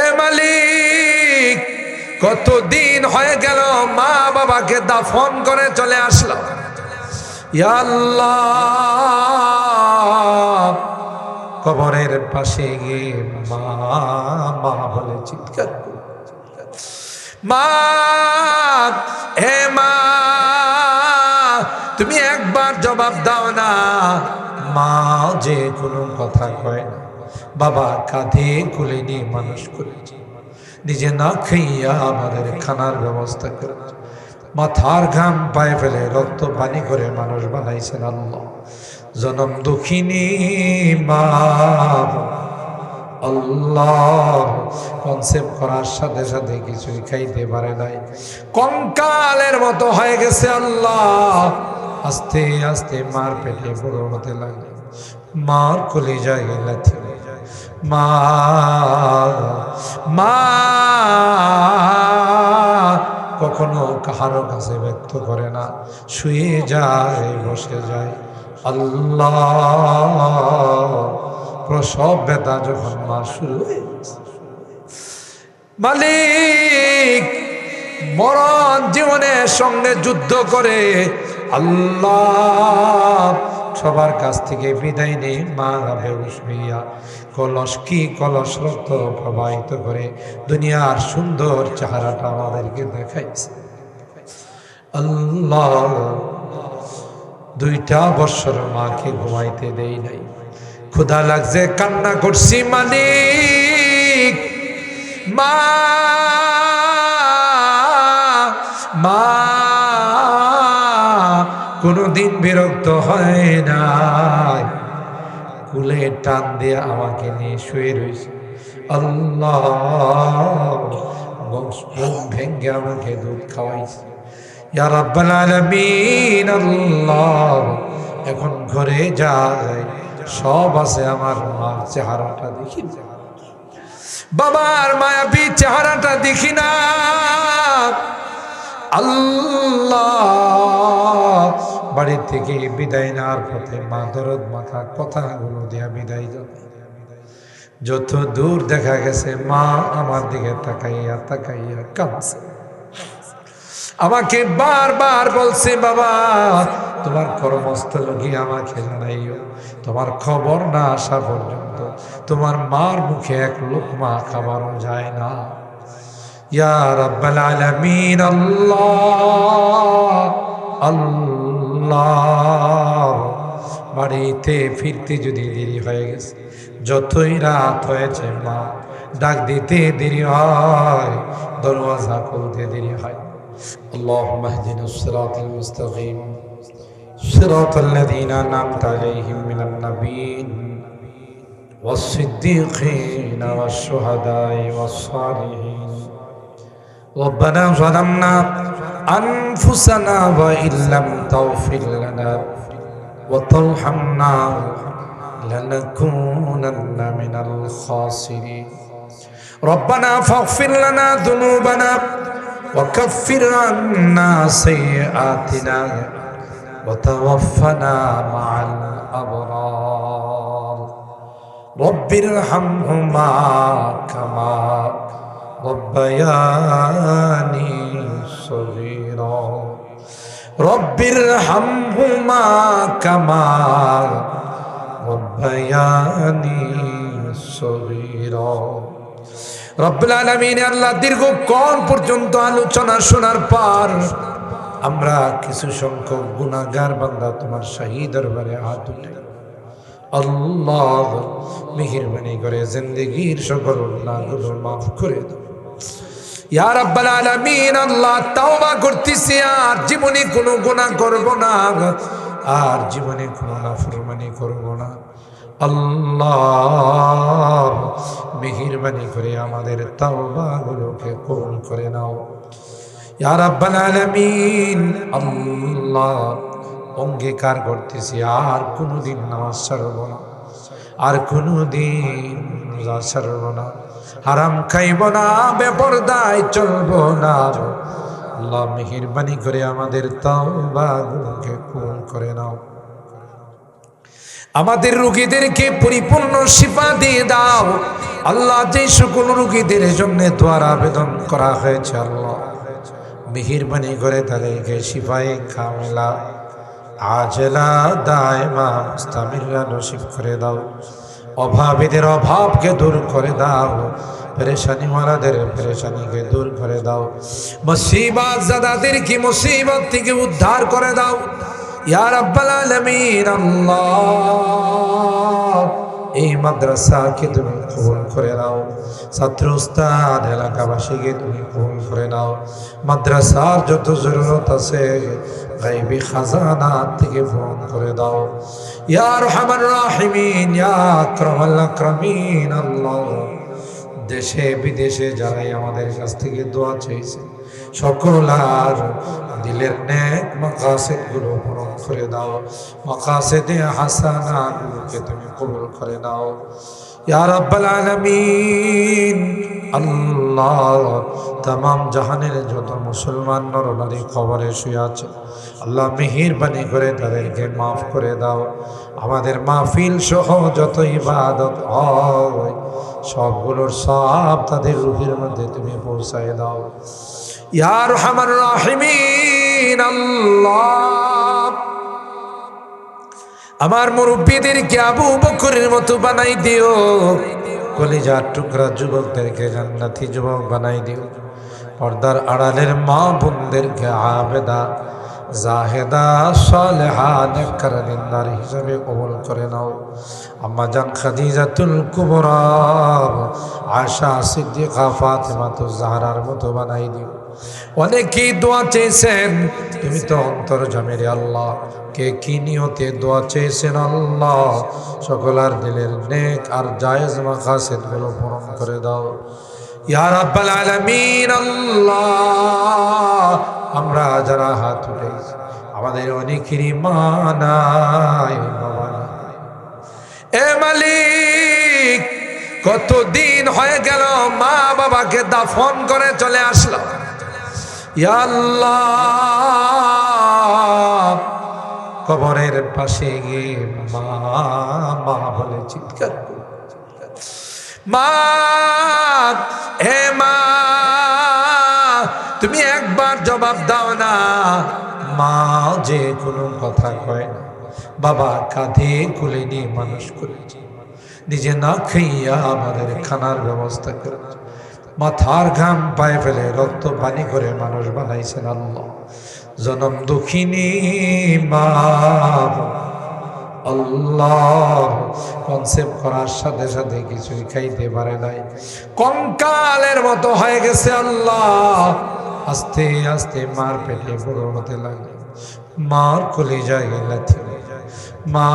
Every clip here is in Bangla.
এ মালিক, কতদিন হয়ে গেল মা বাবাকে দাফন করে চলে আসলো। ইয়া আল্লাহ, কবরের পাশে গিয়ে মা মা বলে চিৎকার করে, মা, হে মা, তুমি একবার জবাব দাও না। মা যে কোনো কথা কয় না। বাবা কাঁধে কোলে নিয়ে মানুষ করেছে, নিজে না খাইয়া আমাদের খানার ব্যবস্থা করেছে, মাথার ঘাম পায়ে ফেলে রক্ত পানি করে মানুষ বানাইছেন আল্লাহ। জনম দুঃখিনী মা আল্লাহ কনসেপ্ট করার সাথে সাথে কিছুই খাইতে পারে নাই, কঙ্কালের মতো হয়ে গেছে আল্লাহ। আস্তে আস্তে মার পেটে বড় হতে লাগে, মার কলিজায় লাথি, মা মা কখনো কাহারো কাছে ব্যক্ত করে না, শুয়ে যায়, বসে যায়। আল্লাহ, প্রসব ব্যথা যখন মা শুরু হয়ে গেছে, মালিক মরণ জীবনের সঙ্গে যুদ্ধ করে আল্লাহ সবার কাছ থেকে বিদায় নেই। মা বেহুশ হইয়া কলস কি কলস রক্ত প্রবাহিত করে দুনিয়ার সুন্দর চেহারাটা আমাদেরকে দেখাইছে আল্লাহ। 2টা বৎসর মাকে ঘুমাইতে দেই নাই, ক্ষুধা লাগছে, কান্না করছি মালিক, মা মা কোনদিন বিরক্ত হয় নাই, কুলে টান দিয়ে আমাকে নিয়ে শুয়ে রয়েছে আল্লাহ। ভেঙ্গে আমাকে দুধ খাওয়াইছে ইয়া রাব্বাল আলামিন আল্লাহ। এখন ঘরে যায়, সব আছে, আমার মার চেহারাটা দেখি না, বাবার মায়াবী চেহারাটা দেখি না আল্লাহ। বাড়ি থেকে বিদায় নেওয়ার পথে মা দরদ মাখা কথাগুলো দিয়া বিদায় যাবে। যত দূর দেখা গেছে মা আমার দিকে তাকাইয়া তাকাইয়া কাঁদছে, আমাকে বারবার বলছে, বাবা তোমার কর্মস্থল গিয়ে আমাকে জানাইও, তোমার খবর না আসা পর্যন্ত তোমার মার মুখে এক লোকমা খাবারও যায় না। ইয়া রাব্বাল আলামিন আল্লাহ আল্লাহ। বাড়িতে ফিরতে যদি দেরি হয়ে গেছে, যতই রাত হয়েছে মা ডাক দিতে দেরি হয়, দরওয়াজা খুলতে দেরি হয়। اللهم اهدنا الصراط المستقيم صراط الذين أنعمت عليهم من النبيين والصديقين والشهداء والصالحين. ربنا ظلمنا أنفسنا وإن لم تغفر لنا وترحمنا لنكونن من الخاسرين. ربنا فاغفر لنا ذنوبنا وكفر عنا سيئاتنا وتوفنا مع الأبرار. رب ارحمهما كما ربياني صغيرا. رب ارحمهما كما ربياني صغيرا. রব্বুল আলামিন আল্লাহ, দীর্ঘক্ষণ পর্যন্ত আলোচনা শোনার পর আমরা কিছু সংখ্যক গুনাহগার বান্দা তোমার শাহী দরবারে হাত উঠাই। আল্লাহ মেহেরবানি করে জিন্দেগীর সকল গুনাহগুলো মাফ করে দাও ইয়া রাব্বাল আলামিন। আল্লাহ তাওবা করতেছি, আর জীবনে কোনো গুনাহ করব না, আর জীবনে কোনো নাফরমানি করব না। আল্লাহ মেহেরবানি করে আমাদের তাওবাগুলোকে কবুল করে নাও ইয়া রাব্বাল আলামিন। আল্লাহ অঙ্গীকার করতেছি, আর কোনোদিন নামাজ ছাড়ব না, আর কোনোদিন রোজা ছাড়ব না, হারাম খাইব না, বেপরদায় চলব না। আল্লাহ মেহেরবানি করে আমাদের তাওবাগুলোকে কবুল করে নাও। আমাদের রোগীদেরকে পরিপূর্ণ শিফা দিয়ে দাও আল্লাহ। যে সকল রোগীদের জন্য দোয়ার আবেদন করা হয়েছে আল্লাহ মেহেরবানি করে তাদেরকে শিফায়ে কামিলা আজলা দায়মা মুস্তামিররা নসিব করে দাও। অভাবীদের অভাবকে দূর করে দাও, পেরেশানিওয়ালাদের পেরেশানিকে দূর করে দাও, মুসিবত জাদাদেরকে মুসিবত থেকে উদ্ধার করে দাও ইয়া রাব্বাল আলামিন। আল্লাহ এই মাদ্রাসাকে তুমি কবুল করে নাও, ছাত্র উস্তাদ এলাকাবাসীকে তুমি কবুল করে নাও। মাদ্রাসার যত জরুরত আছে গায়বী খাজানা থেকে পূরণ করে দাও ইয়া আরহামার রাহিমিন ইয়া আকরামাল আকরামিন। আল্লাহ দেশে বিদেশে যারাই আমাদের কাছ থেকে দোয়া চেয়েছে সকল আর দিলের নেক মাকাসিদ গুলো পূরণ করে দাও, মাকাসিদে হাসানা গুলোকে তুমি কবুল করে নাও ইয়া রাব্বাল আলামিন। আল্লাহ তামাম জাহানের যত মুসলমান নর নারী কবরে শুয়ে আছে আল্লাহ মেহেরবানি করে তাদেরকে মাফ করে দাও। আমাদের মাহফিল সহ যত ইবাদত হয় সবগুলোর সব তাদের রূহের মধ্যে তুমি পৌঁছায় দাও ইয়া আরহামার রাহিমিন। আল্লাহ আমার মুরব্বীদেরকে আবু বকরের মতো বানাই দিও, কলিজার টুকরা যুবকদেরকে জান্নাতি যুবক বানাই দিও, পর্দার আড়ালের মা বোনদেরকে আবেদা জাহেদা সালেহা নেককার দিনদার হিসাবে কবুল করে নাও। আম্মা জান খাদিজাতুল কুবরা আয়েশা সিদ্দিকা ফাতেমাতুজ জাহরার মতো বানাই দিও। অনেকেই দোয়া চেয়েছেন, তুমি তো অন্তর্যামী আল্লাহ, কে কি নিয়তে দোয়া চেয়েছেন আল্লাহ সকলার দিলের নেক আর জায়েজ মাকাসিদ গুলো পূরণ করে দাও ইয়া রাব্বাল আলামিন। আল্লাহ আমরা যারা হাত উঠেছি আমাদের অনেকেরই মা নাই বাবা নাই, এ মালিক কতদিন হয়ে গেল মা বাবাকে দাফন করে চলে আসলো ইয়া আল্লাহ কবরের পাশে গিয়ে মা মা বলে চিৎকার করে, মা হে মা তুমি একবার জবাব দাও না। মা যে কোনো কথা কয় না, বাবা কাঁধে কোলে নিয়ে মানুষ করেছে, নিজে না খাইয়া আমাদের খানার ব্যবস্থা করেছে, মাথার ঘাম পায়ে ফেলে রক্ত পানি করে মানুষ বানাইছেন আল্লাহ। জনম দুঃখিনী মা আল্লাহ কনসেপ্ট করার সাথে সাথে কিছুই খাইতে পারে নাই, কঙ্কালের মতো হয়ে গেছে আল্লাহ। আস্তে আস্তে মার পেটে বড় হতে লাগে, মার কলিজায় লাথি মা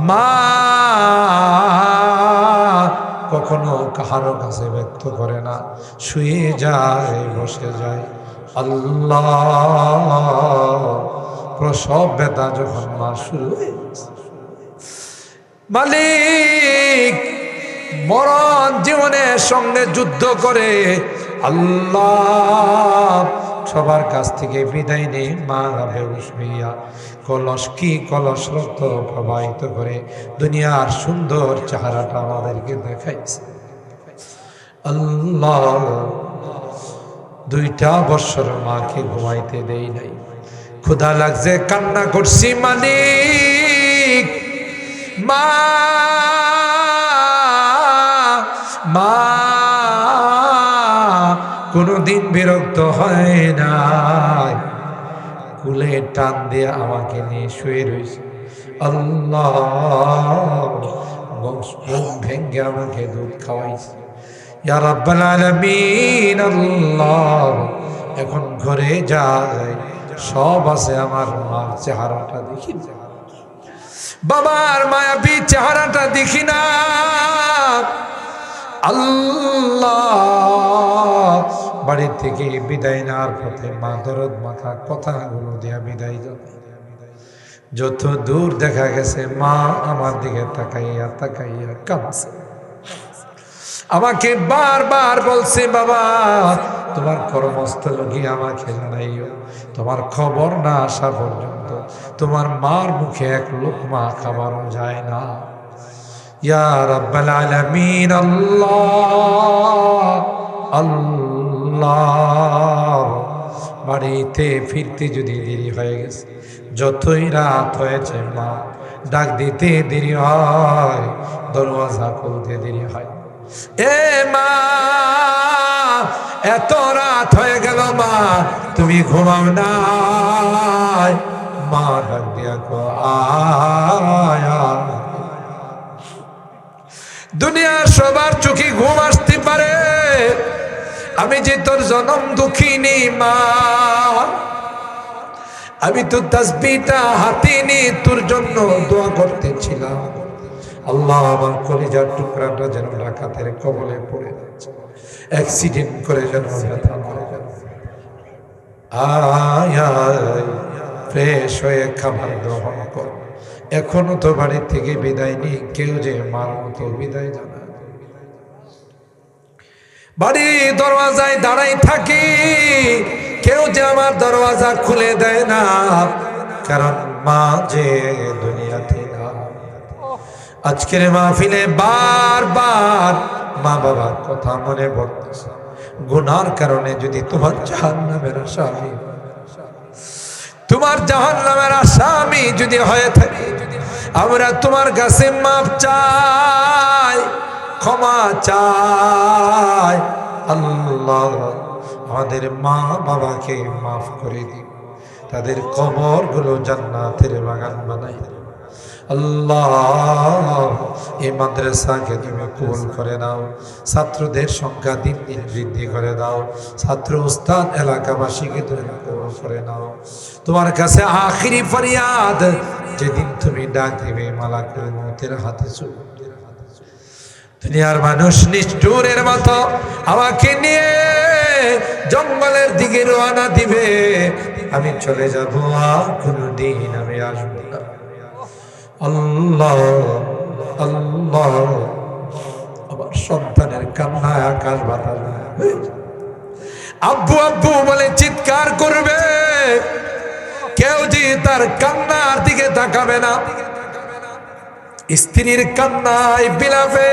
মা কখনো কাহারো কাছে ব্যক্ত করে না, শুয়ে যায় বসে যায় আল্লাহ। প্রসব ব্যথা যখন মা শুরু হয়ে মালিক মরণ জীবনের সঙ্গে যুদ্ধ করে আল্লাহ সবার কাছ থেকে বিদায় নেই, মা বেহুশ হইয়া কলস কি কলস রক্ত প্রবাহিত করে দুনিয়ার সুন্দর চেহারাটা আমাদেরকে দেখাইছে আল্লাহ। 2টা বছর মাকে ঘুমাইতে দেই নাই, ক্ষুধা লাগছে কান্না করছি মালিক, মা মা কোনদিন বিরক্ত হয় নাই, কুলে টান দিয়ে আমাকে নিয়ে শুয়ে রয়েছে আল্লাহ। ভেঙ্গে আমাকে দুধ খাওয়াইছে ইয়া রাব্বাল আলামিন। আল্লাহ এখন ঘরে যায় সব আছে, আমার মার চেহারাটা দেখি না, বাবার মায়াবী চেহারাটা দেখি না আল্লাহ। বাড়ি থেকে বিদায় নেওয়ার পথে মা দরদ মাথা কথাগুলো দিয়া বিদায় যাবে, যত দূর দেখা গেছে মা আমার দিকে তাকাইয়া তাকাইয়া কাঁদছে, আমাকে বারবার বলছে বাবা তোমার কর্মস্থল গিয়ে আমাকে জানাইও। তোমার খবর না আসা পর্যন্ত তোমার মার মুখে এক লোকমা খাবারও যায় না। ইয়া রাব্বাল আলামিন, আল্লাহ আল্লাহ। বাড়িতে ফিরতে যদি দেরি হয়ে গেছে, যতই রাত হয়েছে মা, ডাক দিতে দেরি হয়, দরওয়াজা খুলতে দেরি হয়। এ মা, এত রাত হয়ে গেল মা, তুমি ঘুমাও না? মা ডাক দিয়া কো, আয়া। দুনিয়ার সবার চোখে ঘুম আসতে পারে, আমি যে তোর জনম দুঃখিনী মা, আমি তো তাসবিহটা হাতে নিয়ে তোর জন্য দোয়া করতেছিলাম। আল্লাহ, আমার কলিজার টুকরাটা যেন ডাকাতের কবলে পড়ে যাচ্ছে, অ্যাক্সিডেন্ট করে যেন ব্যথা করে যেন। আয় ফ্রেশ হয়ে খাবার গ্রহণ কর। এখনো তো বাড়ি থেকে বিদায় নেই, কেউ যে মার মতো বিদায় জানা। বাড়ি দরওয়াজায় দাঁড়াই থাকি, কেউ যে আমার দরওয়াজা খুলে দেয় না, কারণ মা যে দুনিয়াতে না। আজকের মাহফিলে বারবার মা বাবার কথা মনে পড়তেছে। গুনার কারণে যদি তোমার জাহান্নামের আসামি, তোমার জাহান্নামের আসামি যদি হয়ে থাকে, আমরা তোমার কাছে মাপ চাই, ক্ষমা চাই। আল্লাহ, আমাদের মা বাবাকে মাফ করে দিন, তাদের কবরগুলো জান্নাতের বাগান বানাই দিন। আল্লাহ, এই মাদ্রাসাকে তুমি কবুল করে নাও, ছাত্রদের সংখ্যা দিন দিন বৃদ্ধি করে দাও, ছাত্র উস্তাদ এলাকাবাসীকে তুমি কবুল করে নাও। তোমার কাছে আখিরি ফরিয়াদ, যেদিন তুমি ডাক দিবে মালাকুল মউতের হাতে চুপ, দুনিয়ার মানুষ নিষ্ঠুরের মতো আমাকে নিয়ে জঙ্গলের দিকে রওনা দিবে, আমি চলে যাব, আর কোনদিন আমি আসবো না। আল্লাহ আল্লাহ, আমার সন্তানের কান্নায় আকাশ বাতাস, আব্বু আব্বু বলে চিৎকার করবে, কেউ যে তার কান্নার দিকে তাকাবে না। স্ত্রীর কান্নায় বিলাপে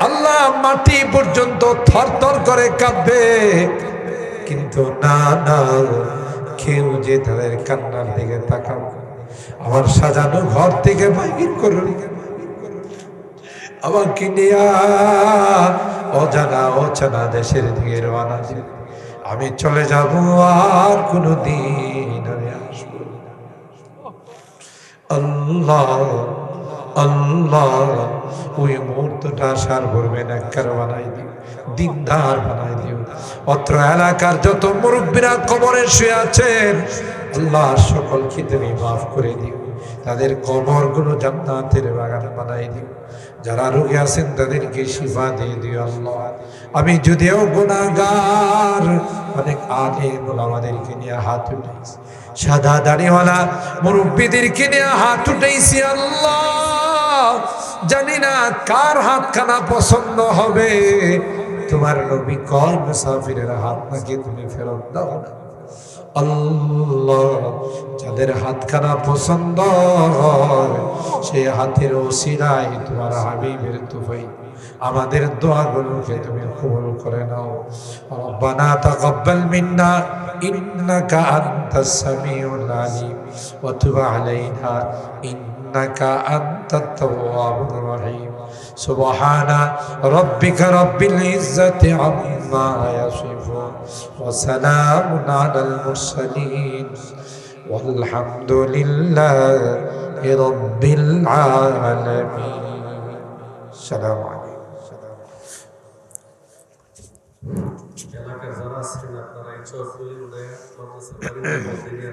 আল্লাহ মাটি পর্যন্ত থরথর করে কাঁপবে, কিন্তু না না, কেউ যে তাদের কান্নার দিকে তাকাবে। আমার সাজানো ঘর থেকে বাইর করবে, আমাকে নিয়ে অজানা অচেনা দেশের দিকে রওনা দিবে, আমি চলে যাব, আর কোনদিন আমি আসবো না। আল্লাহ আল্লাহ, ওই মুহূর্তটা সার ভরবে না, কার বানাই দিও, দিনদার বানাই দিও। অত্র এলাকার যত মুরব্বীরা কবরে শুয়ে আছেন, আল্লাহ সকলকে তুমি মাফ করে দিও, তাদের কবরগুলো জান্নাতের বাগান বানাই দিও। যারা রোগী আছেন তাদেরকে শিফা দিয়ে দিও। আল্লাহ, আমি যদিও গুনাহগার, অনেক আলেম ওলামাদেরকে নিয়ে হাত উঠাইছি, সাদা দাড়িওয়ালা মুরব্বীদেরকে নিয়ে হাত উঠাইছি। আল্লাহ, জানি না কার হাতখানা পছন্দ হবে। তোমার নবী কয়, মুসাফিরের হাত নাকি তুমি ফেরত দাও না। আল্লাহ, যাদের হাতখানা পছন্দ হয়, সেই হাতের ওসিলায় তোমার হাবিবের তুফাই আমাদের দোয়াগুলোকে তুমি কবুল করে নাও। রব্বানা তাকাব্বাল মিন্না ইন্নাকা আনতাস সামিউল আলিম ওয়া তুব আলাইনা ইন্নাকা আনতাত তাওয়াবুর রহিম। সুবহানা রাব্বিকা রাব্বিল ইজ্জাতি আম্মা ইয়াসিফুন ওয়া সালামুন আলাল মুরসালিন ওয়ালহামদুলিল্লাহি রাব্বিল আলামিন। আসসালামু আলাইকুম। এলাকার যারা আছেন আপনারা এই চরগুলি উদয় মাদ্রাসার বাড়িতে